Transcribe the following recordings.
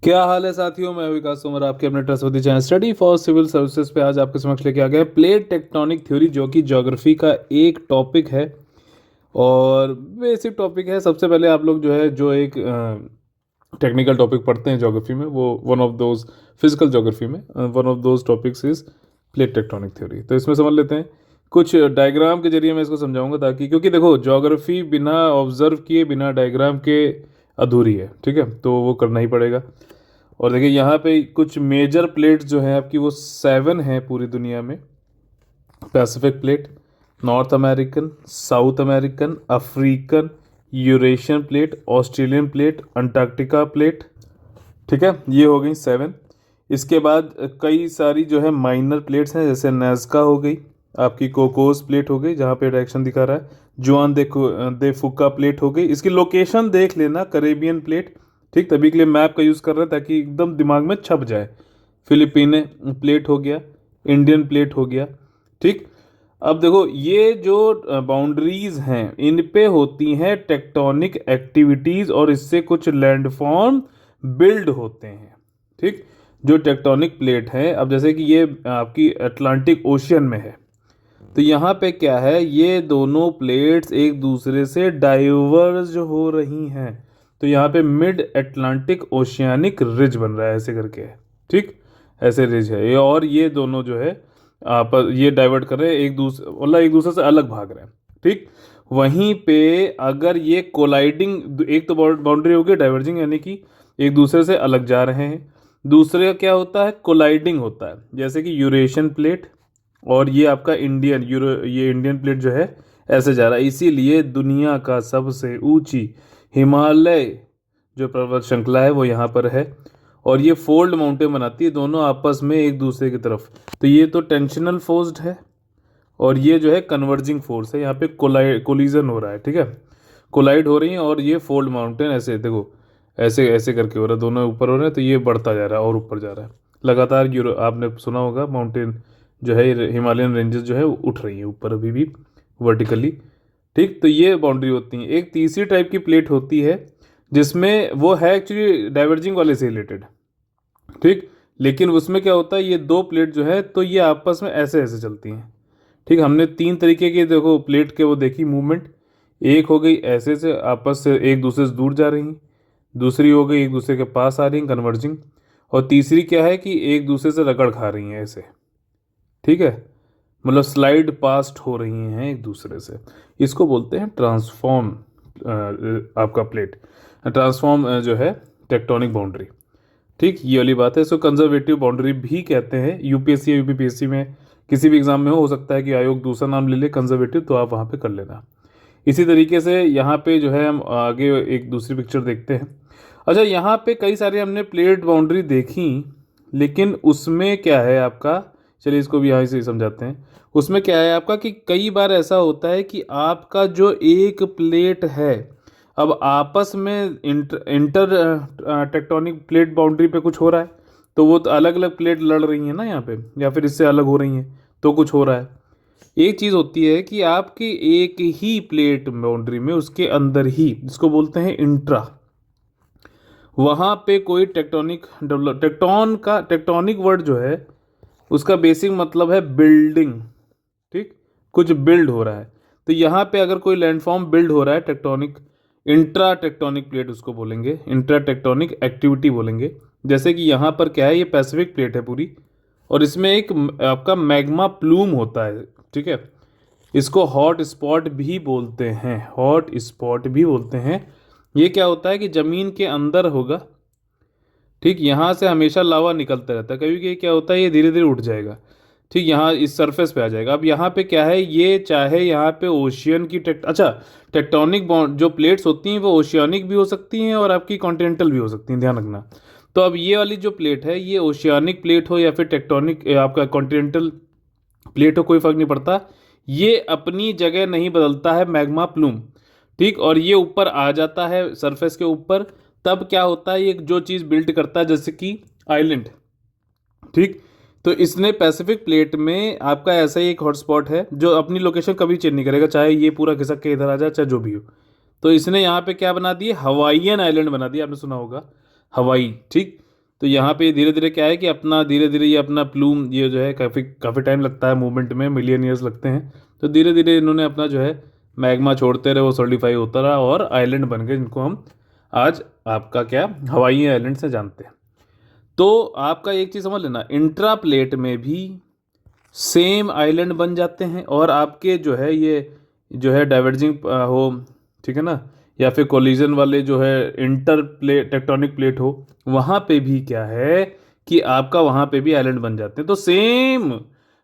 क्या हाल है साथियों। मैं विकास उमर आपके अपने trustworthy channel study for civil services पे आज आपके समक्ष लेके आ गए प्लेट टेक्टोनिक थ्योरी, जो कि ज्योग्राफी का एक टॉपिक है और बेसिक टॉपिक है। सबसे पहले आप लोग जो है जो एक टेक्निकल टॉपिक पढ़ते हैं ज्योग्राफी में, वो one of those physical geography में one of those topics is plate tectonic theory. तो इसमें समझ लेते हैं, कुछ डायग्राम के जरिए मैं इसको समझाऊंगा, ताकि क्योंकि देखो ज्योग्राफी बिना ऑब्जर्व किए बिना डायग्राम के अधूरी है, ठीक है, तो वो करना ही पड़ेगा। और देखिए यहाँ पे कुछ मेजर प्लेट्स जो हैं आपकी, वो 7 हैं पूरी दुनिया में। Pacific plate, north American, south American, African, Eurasian plate, Australian plate, Antarctica plate, ठीक है, ये हो गई 7। इसके बाद कई सारी जो है माइनर प्लेट्स हैं, जैसे नाज़का हो गई, आपकी कोकोस प्लेट हो गई जहाँ पे डायरेक्शन दिखा रहा है, जुआन दे फुका प्लेट हो गई, इसकी लोकेशन देख लेना, करेबियन प्लेट, ठीक, तभी के लिए मैप का यूज़ कर रहे हैं ताकि एकदम दिमाग में छप जाए। फिलिपीने प्लेट हो गया, इंडियन प्लेट हो गया, ठीक। अब देखो ये जो बाउंड्रीज हैं इन पे होती हैं टेक्टोनिक एक्टिविटीज और इससे कुछ लैंडफॉर्म बिल्ड होते हैं, ठीक। जो टेक्टोनिक प्लेट है, अब जैसे कि ये आपकी अटलांटिक ओशियन में है, तो यहाँ पे क्या है, ये दोनों प्लेट्स एक दूसरे से डाइवर्ज हो रही हैं। तो यहाँ पे मिड अटलांटिक ओशियानिक रिज बन रहा है, ऐसे करके है, ठीक, ऐसे रिज है ये, और ये दोनों जो है आप ये डाइवर्ट कर रहे हैं एक दूसरे, मतलब एक दूसरे से अलग भाग रहे हैं, ठीक। वहीं पे अगर ये कोलाइडिंग, एक तो बाउंड्री हो गई डाइवर्जिंग, यानी कि एक दूसरे से अलग जा रहे हैं। दूसरे का क्या होता है, कोलाइडिंग होता है, जैसे कि यूरेशियन प्लेट और ये आपका ये इंडियन प्लेट जो है ऐसे जा रहा है। इसीलिए दुनिया का सबसे ऊंची हिमालय जो पर्वत श्रृंखला है वो यहाँ पर है, और ये फोल्ड माउंटेन बनाती है दोनों आपस में एक दूसरे की तरफ। तो ये तो टेंशनल फोर्स्ड है और ये जो है कन्वर्जिंग फोर्स है, यहाँ पे कोलिजन हो रहा है, ठीक है, कोलाइड हो रही है। और ये फोल्ड माउंटेन ऐसे देखो, ऐसे ऐसे करके हो रहा है, दोनों ऊपर हो रहे हैं, तो ये बढ़ता जा रहा है और ऊपर जा रहा है लगातार। यूरो आपने सुना होगा माउंटेन जो है, हिमालयन रेंजेस जो है वो उठ रही है ऊपर अभी भी वर्टिकली, ठीक। तो ये बाउंड्री होती है। एक तीसरी टाइप की प्लेट होती है जिसमें वो है एक्चुअली डाइवर्जिंग वाले से रिलेटेड, ठीक, लेकिन उसमें क्या होता है, ये दो प्लेट जो है तो ये आपस में ऐसे ऐसे चलती हैं, ठीक। हमने 3 तरीके की देखो प्लेट के वो देखी मूवमेंट। एक हो गई ऐसे से आपस से एक दूसरे से दूर जा रही हैं, दूसरी हो गई एक दूसरे के पास आ रही हैं कन्वर्जिंग, और तीसरी क्या है कि एक दूसरे से रगड़ खा रही हैं ऐसे, ठीक है, मतलब स्लाइड पास्ट हो रही हैं एक दूसरे से। इसको बोलते हैं ट्रांसफॉर्म, आपका प्लेट ट्रांसफॉर्म जो है टेक्टोनिक बाउंड्री, ठीक, ये वाली बात है। इसको कंजर्वेटिव बाउंड्री भी कहते हैं। यूपीएससी या यूपीपीएससी में किसी भी एग्जाम में हो सकता है कि आयोग दूसरा नाम ले ले कंजर्वेटिव, तो आप वहाँ पे कर लेना। इसी तरीके से यहाँ पे जो है हम आगे एक दूसरी पिक्चर देखते हैं। अच्छा, यहाँ पे कई सारे हमने प्लेट बाउंड्री देखी, लेकिन उसमें क्या है आपका, चलिए इसको भी यहाँ से समझाते हैं। उसमें क्या है आपका कि कई बार ऐसा होता है कि आपका जो एक प्लेट है, अब आपस में इंटर टेक्टोनिक प्लेट बाउंड्री पे कुछ हो रहा है, तो वो तो अलग अलग प्लेट लड़ रही हैं ना यहाँ पे, या फिर इससे अलग हो रही हैं, तो कुछ हो रहा है। एक चीज़ होती है कि आपकी एक ही प्लेट बाउंड्री में उसके अंदर ही, जिसको बोलते हैं इंट्रा, वहाँ पे कोई टेक्टोनिक डेवलप, टेक्टोनिक वर्ड जो है उसका बेसिक मतलब है बिल्डिंग, ठीक, कुछ बिल्ड हो रहा है। तो यहाँ पे अगर कोई लैंडफॉर्म बिल्ड हो रहा है टेक्टोनिक, इंट्रा टेक्टोनिक प्लेट उसको बोलेंगे, इंट्रा टेक्टोनिक एक्टिविटी बोलेंगे। जैसे कि यहाँ पर क्या है, ये पैसिफिक प्लेट है पूरी, और इसमें एक आपका मैग्मा प्लूम होता है, ठीक है। इसको हॉट स्पॉट भी बोलते हैं, हॉट स्पॉट भी बोलते हैं। ये क्या होता है कि ज़मीन के अंदर होगा, ठीक, यहाँ से हमेशा लावा निकलता रहता है, कभी कभी क्या होता है ये धीरे धीरे उठ जाएगा, ठीक, यहाँ इस सरफेस पे आ जाएगा। अब यहाँ पे क्या है, ये चाहे यहाँ पे ओशियन की अच्छा, टेक्टोनिक बॉन्ड जो प्लेट्स होती हैं वो ओशियानिक भी हो सकती हैं और आपकी कॉन्टिनेंटल भी हो सकती हैं, ध्यान रखना। तो अब ये वाली जो प्लेट है, ये ओशियानिक प्लेट हो या फिर टेक्टोनिक आपका कॉन्टिनेंटल प्लेट हो, कोई फर्क नहीं पड़ता, ये अपनी जगह नहीं बदलता है मैग्मा प्लूम, ठीक, और ये ऊपर आ जाता है सरफेस के ऊपर। तब क्या होता है, ये जो चीज़ बिल्ड करता है जैसे कि आइलैंड, ठीक। तो इसने पैसिफिक प्लेट में आपका ऐसा ही एक हॉटस्पॉट है जो अपनी लोकेशन कभी चेंज नहीं करेगा, चाहे ये पूरा खिसक के इधर आ जाए, चाहे जो भी हो। तो इसने यहाँ पे क्या बना दिए, हवाईयन आइलैंड बना दिया, आपने सुना होगा हवाई, ठीक। तो यहाँ पे धीरे धीरे क्या है कि अपना धीरे धीरे ये अपना प्लूम ये जो है काफ़ी काफ़ी टाइम लगता है मूवमेंट में, मिलियन ईयर्स लगते हैं। तो धीरे धीरे इन्होंने अपना जो है मैग्मा छोड़ते रहे, वो सॉलिडिफाई होता रहा और आइलैंड बन गए, जिनको हम आज आपका क्या हवाई आइलैंड से जानते हैं। तो आपका एक चीज़ समझ लेना, इंट्रा प्लेट में भी सेम आइलैंड बन जाते हैं, और आपके जो है ये जो है डाइवर्जिंग हो, ठीक है ना, या फिर कोलिजन वाले जो है इंटर प्लेट टेक्टोनिक प्लेट हो, वहाँ पे भी क्या है कि आपका वहाँ पे भी आइलैंड बन जाते हैं। तो सेम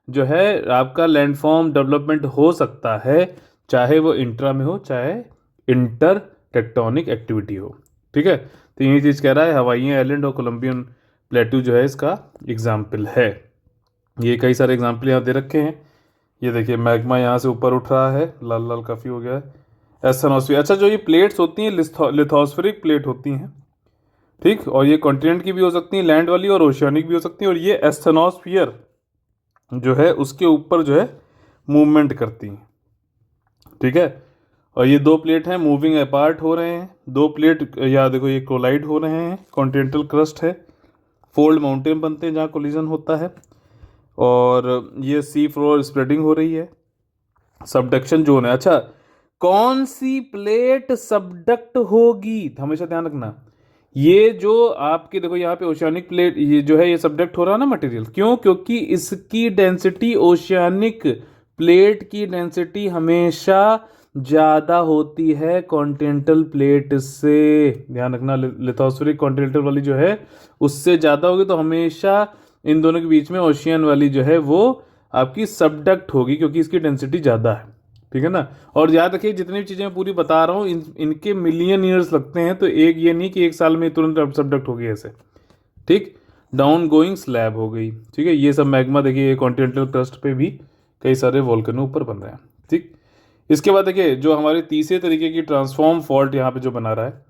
जो है आपका लैंडफॉर्म डेवलपमेंट हो सकता है, चाहे वो इंट्रा में हो चाहे इंटर टेक्टोनिक एक्टिविटी हो, ठीक है। तो यही चीज़ कह रहा है, हवाई आइलैंड और कोलंबियन प्लेटू जो है इसका एग्जाम्पल है। ये कई सारे एग्जाम्पल यहाँ दे रखे हैं। ये देखिए मैग्मा यहाँ से ऊपर उठ रहा है, लाल लाल काफ़ी हो गया है, एस्थेनोस्फीयर। अच्छा, जो ये प्लेट्स होती हैं लिथोस्फेरिक प्लेट होती हैं, ठीक, और ये कॉन्टिनेंट की भी हो सकती हैं, लैंड वाली, और ओशियानिक भी हो सकती हैं, और ये एस्थेनोस्फीयर जो है उसके ऊपर जो है मूवमेंट करती हैं, ठीक है। और ये दो प्लेट हैं, मूविंग अपार्ट हो रहे हैं, दो प्लेट या देखो ये कोलाइड हो रहे हैं, कॉन्टिनेंटल क्रस्ट है, फोल्ड माउंटेन बनते हैं जहाँ कोलिजन होता है, और ये सी फ्लोर स्प्रेडिंग हो रही है, सबडक्शन जोन है। अच्छा, कौन सी प्लेट सबडक्ट होगी, तो हमेशा ध्यान रखना, ये जो आपके देखो यहाँ पे ओशियानिक प्लेट ये जो है ये सबडक्ट हो रहा है ना मटेरियल, क्यों? क्योंकि इसकी डेंसिटी ओशियानिक प्लेट की डेंसिटी हमेशा ज़्यादा होती है कॉन्टिनेंटल प्लेट से। ध्यान रखना, लिथोस्फेरिक कॉन्टिनेंटल वाली जो है उससे ज़्यादा होगी, तो हमेशा इन दोनों के बीच में ओशियन वाली जो है वो आपकी सबडक्ट होगी, क्योंकि इसकी डेंसिटी ज़्यादा है, ठीक है ना। और याद रखिए, जितनी भी चीज़ें मैं पूरी बता रहा हूँ इनके मिलियन ईयर्स लगते हैं, तो एक ये नहीं कि एक साल में तुरंत सबडक्ट होगी ऐसे, ठीक। डाउन गोइंग स्लैब हो गई, ठीक है। ये सब मैग्मा देखिए कॉन्टिनेंटल क्रस्ट पे भी कई सारे वोल्केनो ऊपर बन रहे हैं, ठीक। इसके बाद देखिए जो हमारे तीसरे तरीके की ट्रांसफॉर्म फॉल्ट यहाँ पे जो बना रहा है,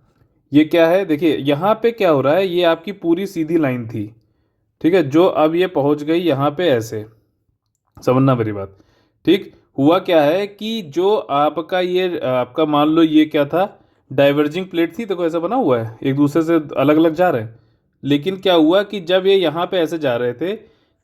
ये क्या है, देखिए यहाँ पे क्या हो रहा है, ये आपकी पूरी सीधी लाइन थी, ठीक है, जो अब ये पहुँच गई यहाँ पे ऐसे, समझना मेरी बात, ठीक। हुआ क्या है कि जो आपका ये आपका मान लो ये क्या था, डाइवर्जिंग प्लेट थी, देखो ऐसा बना हुआ है, एक दूसरे से अलग अलग जा रहे हैं। लेकिन क्या हुआ कि जब ये यहाँ पे ऐसे जा रहे थे,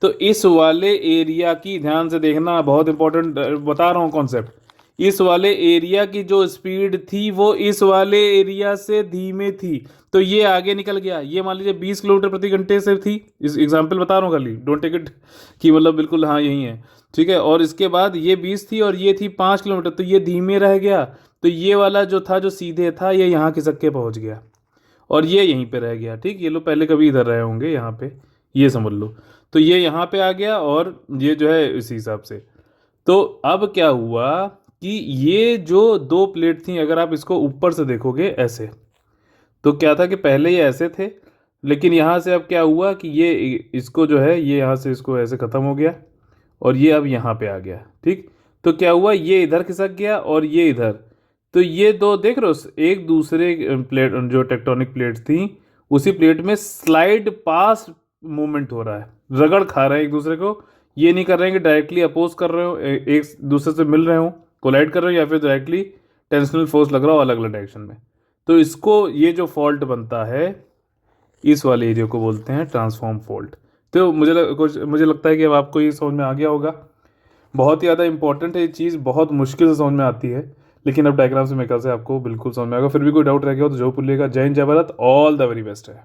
तो इस वाले एरिया की, ध्यान से देखना, बहुत इंपॉर्टेंट बता रहा हूँ कॉन्सेप्ट, इस वाले एरिया की जो स्पीड थी वो इस वाले एरिया से धीमे थी, तो ये आगे निकल गया। ये मान लीजिए 20 किलोमीटर प्रति घंटे से थी, इस एग्जाम्पल बता रहा हूँ खाली, डोंट टेक इट कि मतलब बिल्कुल हाँ यही है, ठीक है। और इसके बाद ये 20 थी और ये थी 5 किलोमीटर, तो ये धीमे रह गया, तो ये वाला जो था जो सीधे था ये यहाँ खिसक के पहुँच गया, और ये यहीं पे रह गया, ठीक। ये लोग पहले कभी इधर रहे होंगे यहाँ पे, ये समझ लो। तो ये यहाँ पे आ गया, और ये जो है इसी हिसाब से। तो अब क्या हुआ कि ये जो दो प्लेट थी, अगर आप इसको ऊपर से देखोगे ऐसे, तो क्या था कि पहले ये ऐसे थे, लेकिन यहाँ से अब क्या हुआ कि ये इसको जो है ये यहाँ से इसको ऐसे ख़त्म हो गया, और ये अब यहाँ पे आ गया, ठीक। तो क्या हुआ, ये इधर खिसक गया और ये इधर, तो ये दो देख रहे हो एक दूसरे प्लेट जो टेक्टोनिक प्लेट थी उसी प्लेट में स्लाइड पास मूवमेंट हो रहा है, रगड़ खा रहे हैं एक दूसरे को। ये नहीं कर रहे हैं कि डायरेक्टली अपोज कर रहे हो, एक दूसरे से मिल रहे हो, कोलाइड कर रहे हो, या फिर डायरेक्टली टेंशनल फोर्स लग रहा हो अलग अलग डायरेक्शन में। तो इसको ये जो फॉल्ट बनता है इस वाले एरिया को बोलते हैं ट्रांसफॉर्म फॉल्ट। तो मुझे लगता है कि अब आपको ये समझ में आ गया होगा। बहुत ही ज़्यादा इंपॉर्टेंट है ये चीज़, बहुत मुश्किल से समझ में आती है, लेकिन अब डायग्राम से मेरे ख्याल से आपको बिल्कुल समझ में आएगा। फिर भी कोई डाउट रह गया हो तो जरूर पूछिएगा। जय हिंद, जय Bharat, all the very best है।